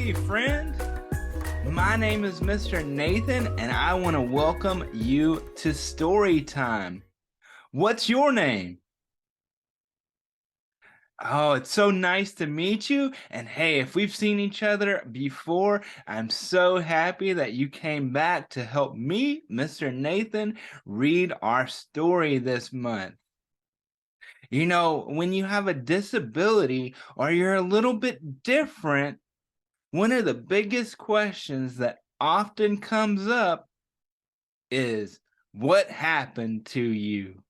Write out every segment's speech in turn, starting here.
Hey, friend. My name is Mr. Nathan, and I want to welcome you to Story Time. What's your name? Oh, it's so nice to meet you. And hey, if we've seen each other before, I'm so happy that you came back to help me, Mr. Nathan, read our story this month. You know, when you have a disability or you're a little bit different, one of the biggest questions that often comes up is, what happened to you?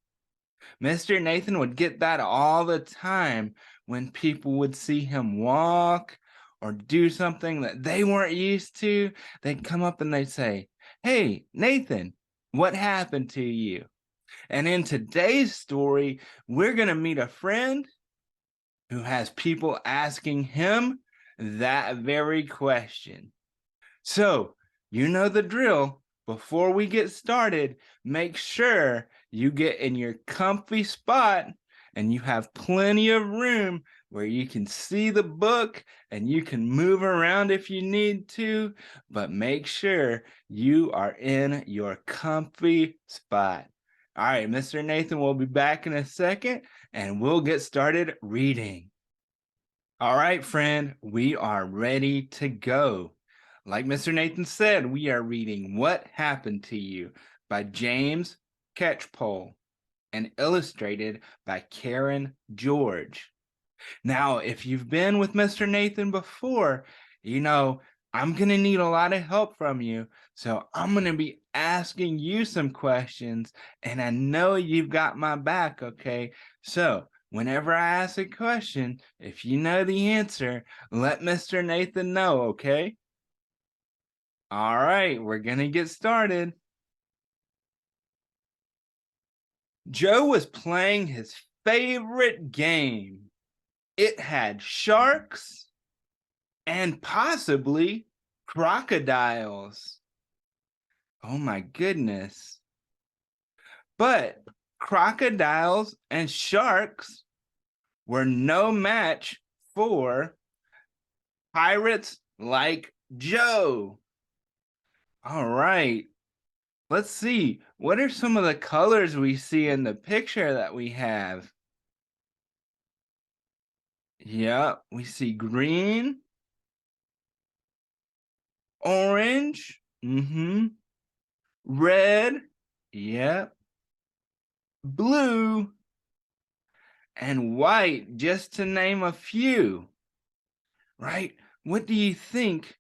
Mr. Nathan would get that all the time when people would see him walk or do something that they weren't used to. They'd come up and they'd say, "Hey, Nathan, what happened to you?" And in today's story, we're going to meet a friend who has people asking him that very question. So, you know the drill. Before we get started, make sure you get in your comfy spot and you have plenty of room where you can see the book and you can move around if you need to, but make sure you are in your comfy spot. All right, Mr. Nathan will be back in a second and we'll get started reading. All right, friend, we are ready to go. Like Mr. Nathan said, we are reading What Happened to You by James Catchpole and illustrated by Karen George. Now, if you've been with Mr. Nathan before, you know, I'm going to need a lot of help from you. So I'm going to be asking you some questions, and I know you've got my back, okay? So whenever I ask a question, if you know the answer, let Mr. Nathan know, okay? All right, we're going to get started. Joe was playing his favorite game. It had sharks and possibly crocodiles. Oh my goodness. But crocodiles and sharks were no match for pirates like Joe. All right. Let's see. What are some of the colors we see in the picture that we have? Yep, we see green, orange, red, yep, blue, and white, just to name a few, right? What do you think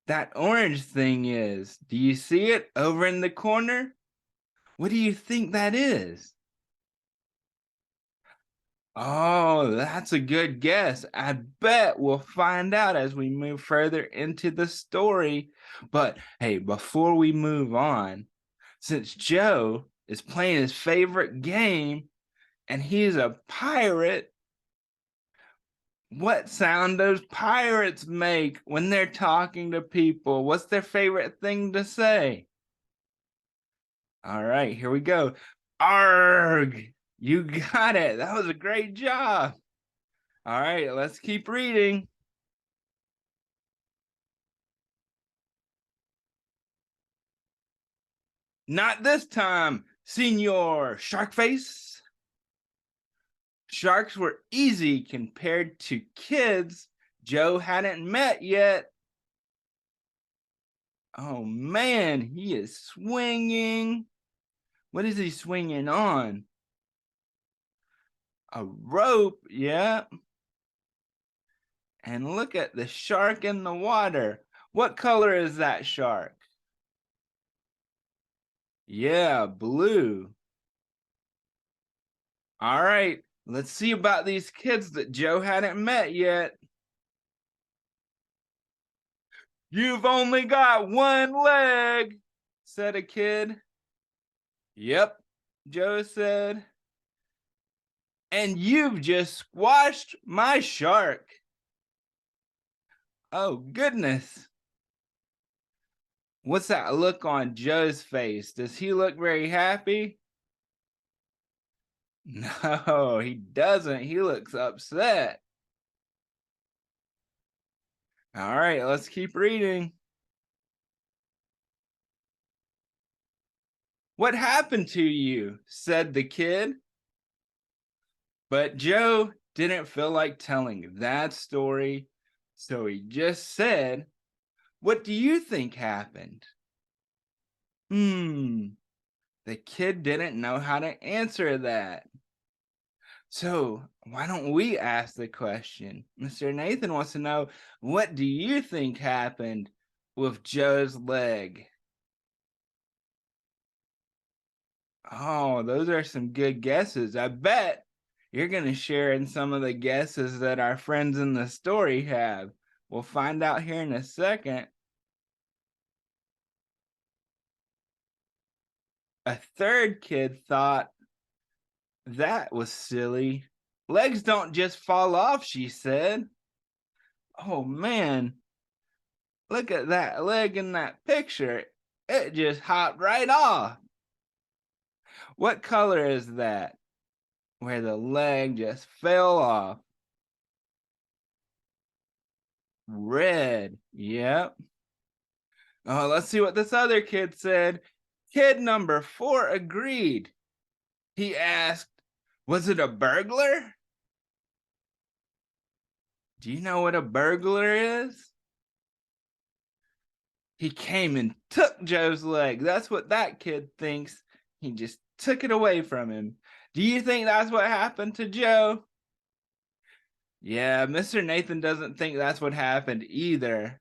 that orange thing is? Do you see it over in the corner? What do you think that is? Oh, that's a good guess. I bet we'll find out as we move further into the story. But hey, before we move on, since Joe is playing his favorite game and he's a pirate, what sound does pirates make when they're talking to people? What's their favorite thing to say? All right, here we go. Arg! You got it. That was a great job. All right, let's keep reading. Not this time, Senor Sharkface. Sharks were easy compared to kids Joe hadn't met yet. Oh man, he is swinging. What is he swinging on? A rope, yeah. And look at the shark in the water. What color is that shark? Yeah, blue. All right, let's see about these kids that Joe hadn't met yet. You've only got one leg, said a kid. Yep, Joe said. And you've just squashed my shark. Oh, goodness. What's that look on Joe's face? Does he look very happy? No, he doesn't. He looks upset. All right, let's keep reading. "What happened to you?" said the kid. But Joe didn't feel like telling that story, so he just said, "What do you think happened?" Hmm, the kid didn't know how to answer that. So why don't we ask the question? Mr. Nathan wants to know, what do you think happened with Joe's leg? Oh, those are some good guesses. I bet you're going to share in some of the guesses that our friends in the story have. We'll find out here in a second. A third kid thought that was silly. Legs don't just fall off, she said. Oh man, look at that leg in that picture. It just hopped right off. What color is that? Where the leg just fell off. Red. Yep. Oh, let's see what this other kid said. Kid number 4 agreed. He asked, "Was it a burglar?" Do you know what a burglar is? He came and took Joe's leg. That's what that kid thinks. He just took it away from him. Do you think that's what happened to Joe? Yeah, Mr. Nathan doesn't think that's what happened either.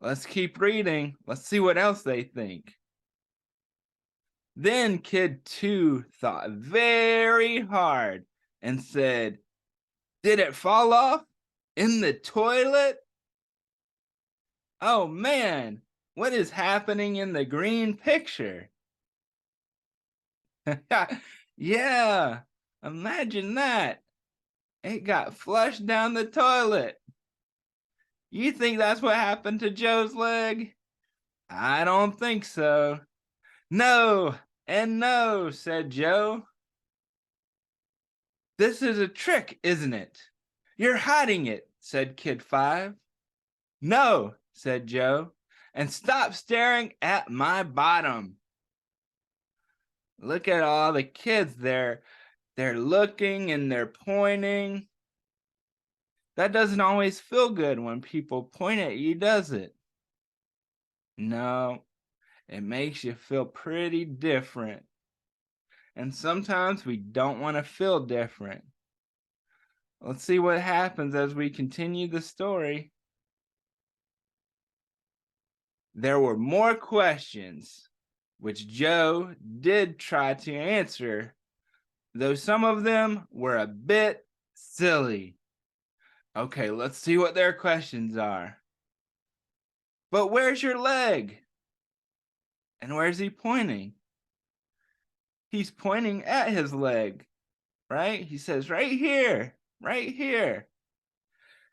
Let's keep reading. Let's see what else they think. Then kid 2 thought very hard and said, "Did it fall off in the toilet?" Oh man, what is happening in the green picture? Yeah, imagine that. It got flushed down the toilet. You think that's what happened to Joe's leg? I don't think so. No, and no, said Joe. This is a trick, isn't it? You're hiding it, said Kid 5. No, said Joe, and stop staring at my bottom. Look at all the kids there. They're looking and they're pointing. That doesn't always feel good when people point at you, does it? No, it makes you feel pretty different. And sometimes we don't want to feel different. Let's see what happens as we continue the story. There were more questions, which Joe did try to answer, though some of them were a bit silly. Okay, let's see what their questions are. But where's your leg? And where's he pointing? He's pointing at his leg, right? He says, right here, right here.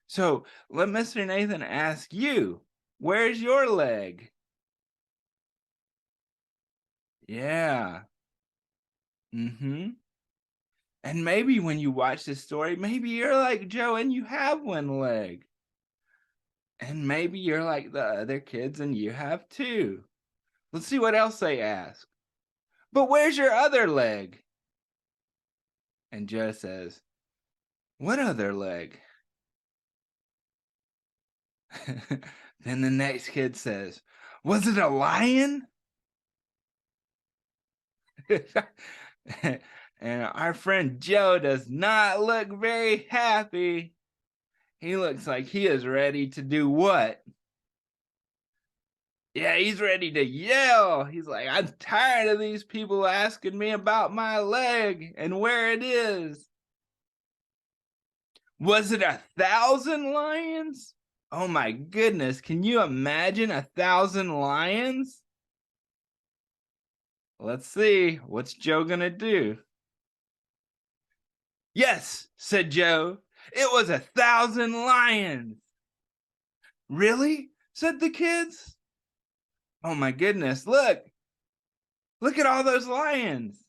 So let Mr. Nathan ask you, where's your leg? Yeah. Mm-hmm. And maybe when you watch this story, maybe you're like Joe and you have one leg. And maybe you're like the other kids and you have two. Let's see what else they ask. But where's your other leg? And Joe says, what other leg? Then the next kid says, was it a lion? And our friend Joe does not look very happy. He looks like he is ready to do what? Yeah, he's ready to yell. He's like, I'm tired of these people asking me about my leg and where it is. Was it 1,000 lions? Oh my goodness, can you imagine 1,000 lions? Let's see, what's Joe gonna do? Yes, said Joe, it was 1,000 lions. Really? Said the kids. Oh my goodness, look at all those lions.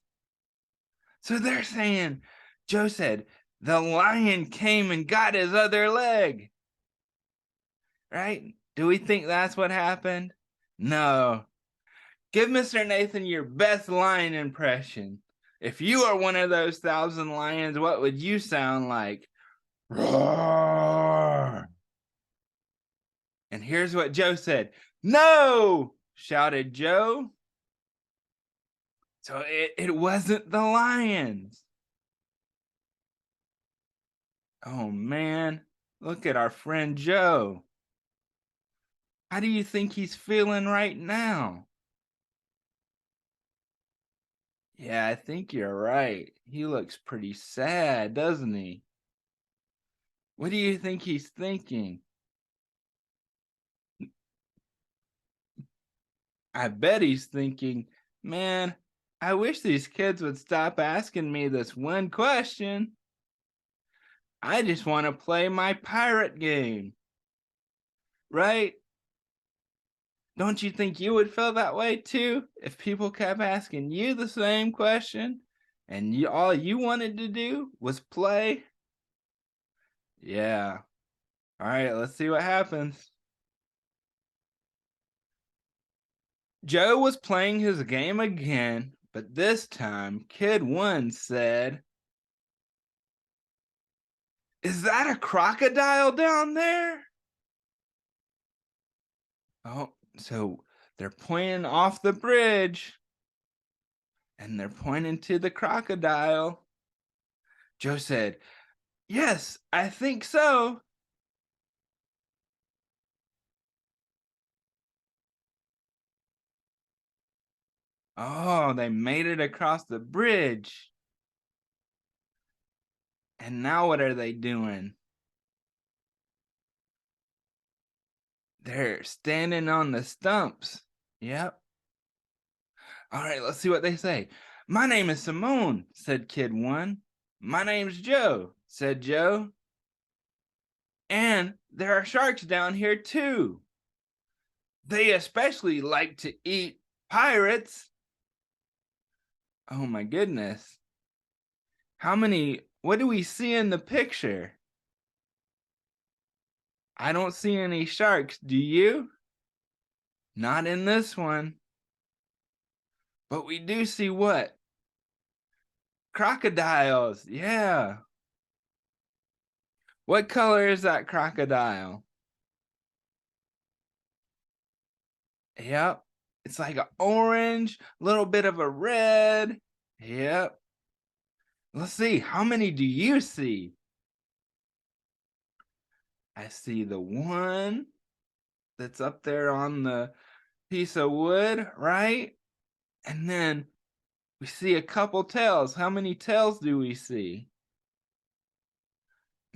So they're saying, Joe said, the lion came and got his other leg. right? Do we think that's what happened? No. Give Mr. Nathan your best lion impression. If you are one of those 1,000 lions, what would you sound like? Roar! And here's what Joe said. No! Shouted Joe. So it wasn't the lions. Oh man, look at our friend Joe. How do you think he's feeling right now? Yeah, I think you're right. He looks pretty sad, doesn't he? What do you think he's thinking? I bet he's thinking, man, I wish these kids would stop asking me this one question. I just want to play my pirate game. Right? Don't you think you would feel that way too if people kept asking you the same question and all you wanted to do was play? Yeah. All right, let's see what happens. Joe was playing his game again, but this time Kid 1 said, "Is that a crocodile down there?" Oh, so they're pointing off the bridge and they're pointing to the crocodile. Joe said, "Yes, I think so." Oh, they made it across the bridge. And now what are they doing? They're standing on the stumps. Yep. All right, let's see what they say. "My name is Simone," said Kid 1. "My name's Joe," said Joe. "And there are sharks down here too. They especially like to eat pirates." Oh my goodness. What do we see in the picture? I don't see any sharks, do you? Not in this one. But we do see what? Crocodiles, yeah. What color is that crocodile? Yep. It's like an orange, little bit of a red. Yep. Let's see, how many do you see? I see the one that's up there on the piece of wood, right? And then we see a couple tails. How many tails do we see?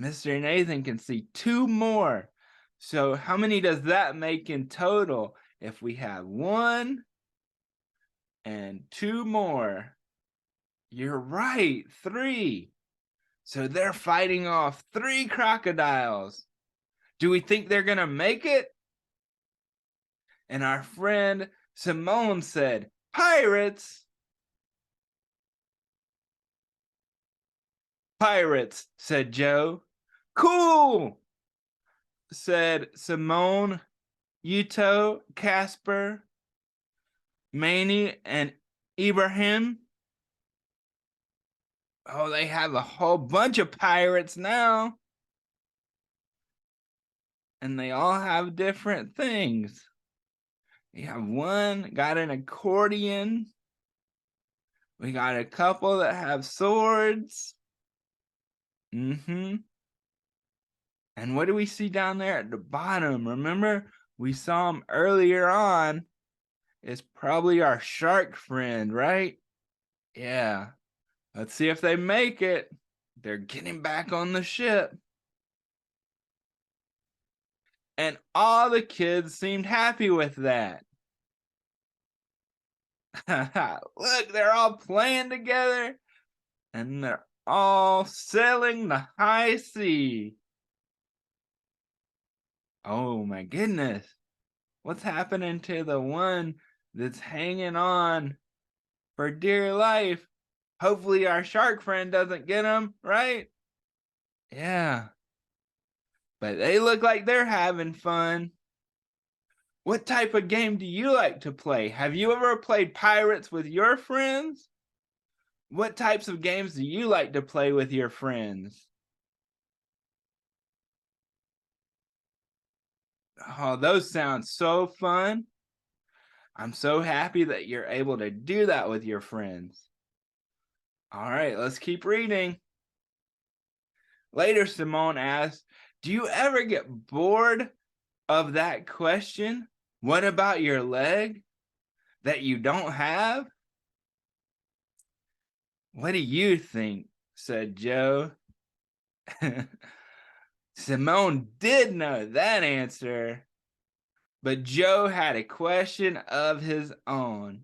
Mr. Nathan can see two more. So how many does that make in total if we have one and two more? You're right, three. So they're fighting off three crocodiles. Do we think they're going to make it? And our friend Simone said, "Pirates." "Pirates," said Joe. "Cool," said Simone, Yuto, Casper, Manny, and Ibrahim. Oh, they have a whole bunch of pirates now. And they all have different things. You have one got an accordion. We got a couple that have swords. And what do we see down there at the bottom? Remember, we saw him earlier on. It's probably our shark friend, right? Yeah. Let's see if they make it. They're getting back on the ship. And all the kids seemed happy with that. Look, they're all playing together and they're all sailing the high sea. Oh my goodness. What's happening to the one that's hanging on for dear life? Hopefully our shark friend doesn't get him, right? Yeah. but they look like they're having fun. What type of game do you like to play? Have you ever played pirates with your friends? What types of games do you like to play with your friends? Oh, those sound so fun. I'm so happy that you're able to do that with your friends. All right, let's keep reading. Later, Simone asked, do you ever get bored of that question? What about your leg that you don't have? What do you think? Said Joe. Simone did know that answer, but Joe had a question of his own.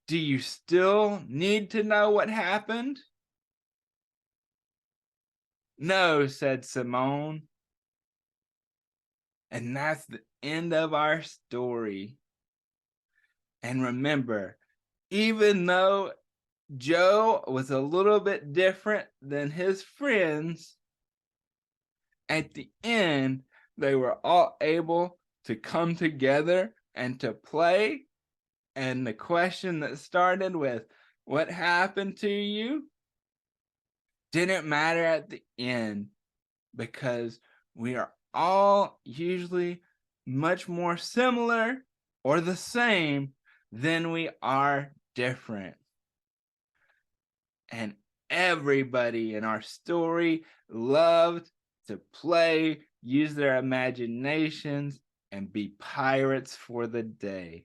Do you still need to know what happened? No, said Simone. And that's the end of our story. And remember, even though Joe was a little bit different than his friends, at the end, they were all able to come together and to play. And the question that started with, what happened to you? Didn't matter at the end, because we are all usually much more similar or the same than we are different. And everybody in our story loved to play, use their imaginations, and be pirates for the day.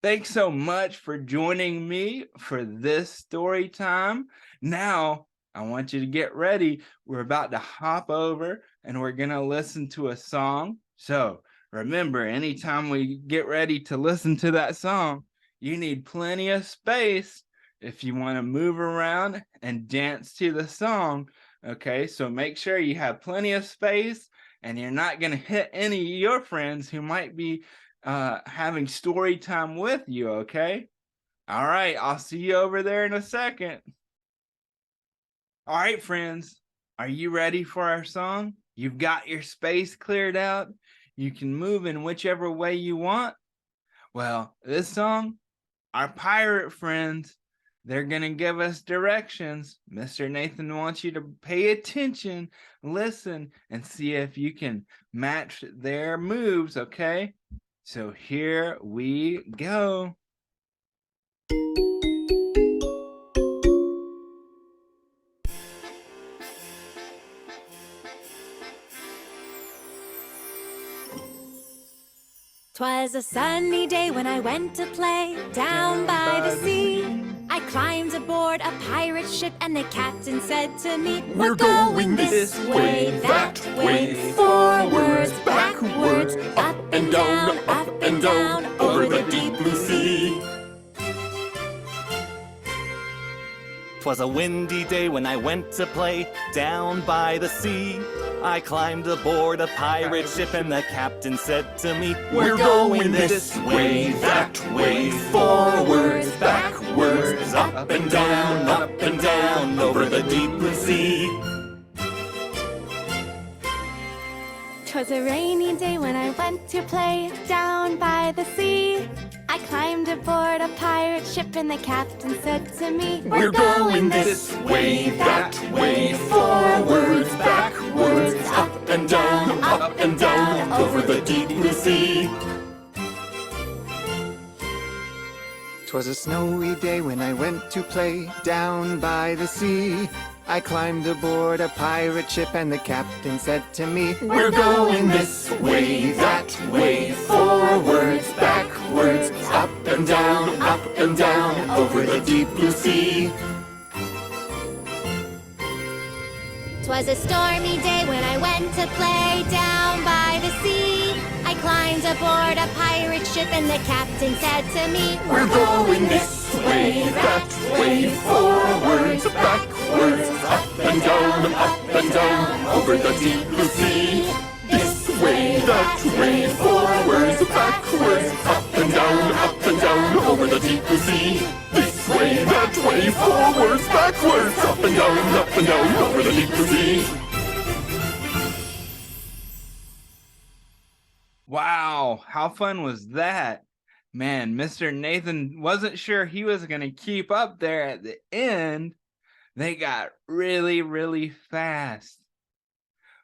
Thanks so much for joining me for this story time. Now, I want you to get ready. We're about to hop over and we're going to listen to a song. So remember, anytime we get ready to listen to that song, you need plenty of space if you want to move around and dance to the song. Okay, so make sure you have plenty of space and you're not going to hit any of your friends who might be having story time with you, okay? All right, I'll see you over there in a second. All right, friends, are you ready for our song? You've got your space cleared out. You can move in whichever way you want. Well, this song, our pirate friends, they're going to give us directions. Mr. Nathan wants you to pay attention, listen, and see if you can match their moves, okay? So here we go. 'Twas a sunny day when I went to play down by the sea. I climbed aboard a pirate ship and the captain said to me, "We're going this way, that way, forwards, backwards, up and down, over the deep blue sea." 'Twas a windy day when I went to play down by the sea. I climbed aboard a pirate ship and the captain said to me, "We're going this way, that way, forwards, backwards, up and down, over the deep blue sea." 'Twas a rainy day when I went to play down by the sea. I climbed aboard a pirate ship and the captain said to me, "We're going this way, that way, forwards, backwards, up and down, over the deep blue sea." 'Twas a snowy day when I went to play down by the sea. I climbed aboard a pirate ship and the captain said to me, "We're going this way, that way, forwards, backwards, up and down, over the deep blue sea." 'Twas a stormy day when I went to play down by the sea. I climbed aboard a pirate ship and the captain said to me, "We're going this way, that way, forwards, backwards, up and down, over the deep blue sea." This way, that way, forwards, backwards, up and down, over the deep blue sea. This way, that way, forwards, backwards, up and down, over the deep blue sea. Wow, how fun was that? Man, Mr. Nathan wasn't sure he was going to keep up there at the end. They got really, really fast.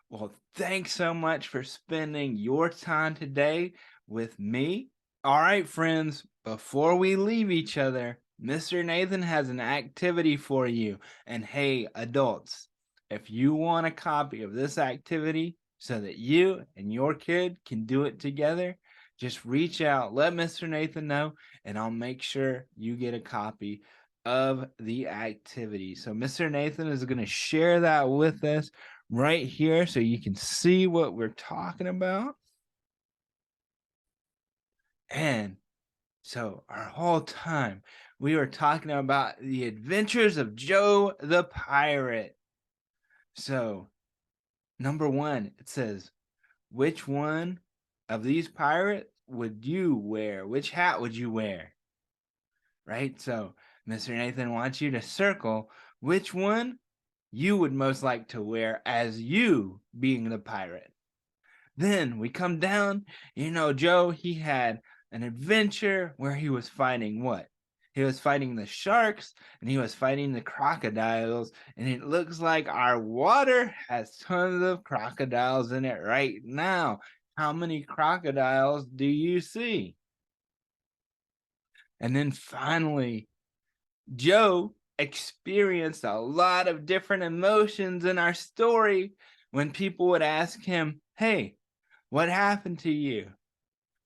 Well, thanks so much for spending your time today with me. All right, friends, before we leave each other, Mr. Nathan has an activity for you. And hey, adults, if you want a copy of this activity so that you and your kid can do it together, just reach out, let Mr. Nathan know, and I'll make sure you get a copy of the activity. So Mr. Nathan is going to share that with us right here so you can see what we're talking about. And so our whole time we were talking about the adventures of Joe the pirate. So number one, it says, which one of these pirates would you wear? Which hat would you wear? Right? So Mr. Nathan wants you to circle which one you would most like to wear as you being the pirate. Then we come down, Joe, he had an adventure where he was fighting what? He was fighting the sharks and he was fighting the crocodiles. And it looks like our water has tons of crocodiles in it right now. How many crocodiles do you see? And then finally, Joe experienced a lot of different emotions in our story when people would ask him, hey, what happened to you?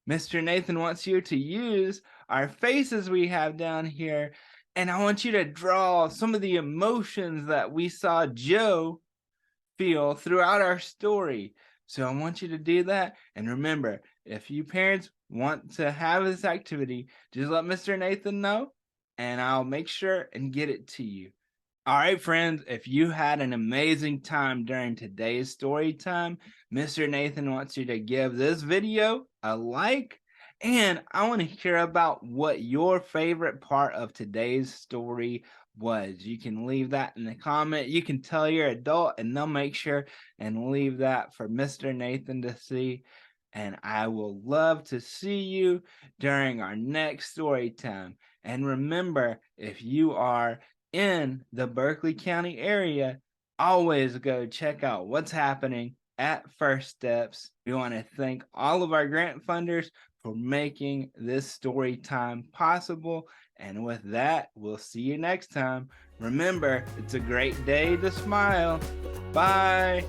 Mr. Nathan wants you to use our faces we have down here, and I want you to draw some of the emotions that we saw Joe feel throughout our story. So I want you to do that. And remember, if you parents want to have this activity, just let Mr. Nathan know, and I'll make sure and get it to you. All right, friends, if you had an amazing time during today's story time, Mr. Nathan wants you to give this video a like, and I want to hear about what your favorite part of today's story was. You can leave that in the comment. You can tell your adult, and they'll make sure and leave that for Mr. Nathan to see. And I will love to see you during our next story time. And remember, if you are in the Berkeley County area, always go check out what's happening at First Steps. We want to thank all of our grant funders for making this story time possible. And with that, we'll see you next time. Remember, it's a great day to smile. Bye.